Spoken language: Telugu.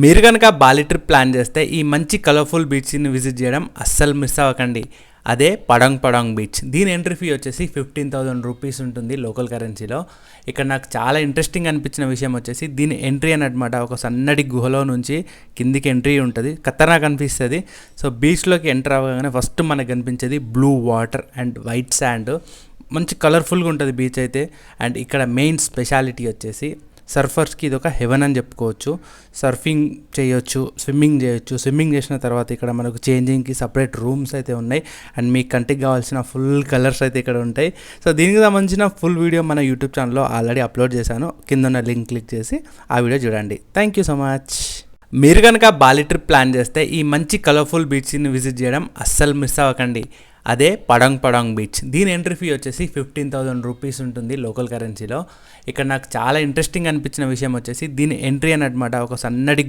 మీరు కనుక బాలి ట్రిప్ ప్లాన్ చేస్తే ఈ మంచి కలర్ఫుల్ బీచ్ని విజిట్ చేయడం అస్సలు మిస్ అవ్వకండి. అదే పడంగ్ పడాంగ్ బీచ్. దీని ఎంట్రీ ఫీ వచ్చేసి 15,000 రూపీస్ ఉంటుంది లోకల్ కరెన్సీలో. ఇక్కడ నాకు చాలా ఇంట్రెస్టింగ్ అనిపించిన విషయం వచ్చేసి దీని ఎంట్రీ అనమాట. ఒక సన్నటి గుహలో నుంచి కిందికి ఎంట్రీ ఉంటుంది, ఖతర్నాక్ అనిపిస్తుంది. సో బీచ్లోకి ఎంటర్ అవ్వగానే ఫస్ట్ మనకు కనిపించేది blue water and white sand. మంచి కలర్ఫుల్గా ఉంటుంది బీచ్ అయితే. అండ్ ఇక్కడ మెయిన్ స్పెషాలిటీ వచ్చేసి సర్ఫర్స్కి ఇది ఒక హెవెన్ అని చెప్పుకోవచ్చు. సర్ఫింగ్ చేయొచ్చు, స్విమ్మింగ్ చేయొచ్చు. స్విమ్మింగ్ చేసిన తర్వాత ఇక్కడ మనకు చేంజింగ్కి సపరేట్ రూమ్స్ అయితే ఉన్నాయి. అండ్ మీ కంటికి కావాల్సిన ఫుల్ కలర్స్ అయితే ఇక్కడ ఉంటాయి. సో దీనికి సంబంధించిన ఫుల్ వీడియో మన యూట్యూబ్ ఛానల్లో ఆల్రెడీ అప్లోడ్ చేశాను. కింద ఉన్న లింక్ క్లిక్ చేసి ఆ వీడియో చూడండి. Thank you so much. మీరు కనుక బాలి ట్రిప్ ప్లాన్ చేస్తే ఈ మంచి కలర్ఫుల్ బీచ్ని విజిట్ చేయడం అస్సలు మిస్ అవ్వకండి. అదే పడంగ్ పడాంగ్ బీచ్. దీని ఎంట్రీ ఫీ వచ్చేసి 15,000 రూపీస్ ఉంటుంది లోకల్ కరెన్సీలో. ఇక్కడ నాకు చాలా ఇంట్రెస్టింగ్ అనిపించిన విషయం వచ్చేసి దీని ఎంట్రీ అనమాట. ఒక సన్నటి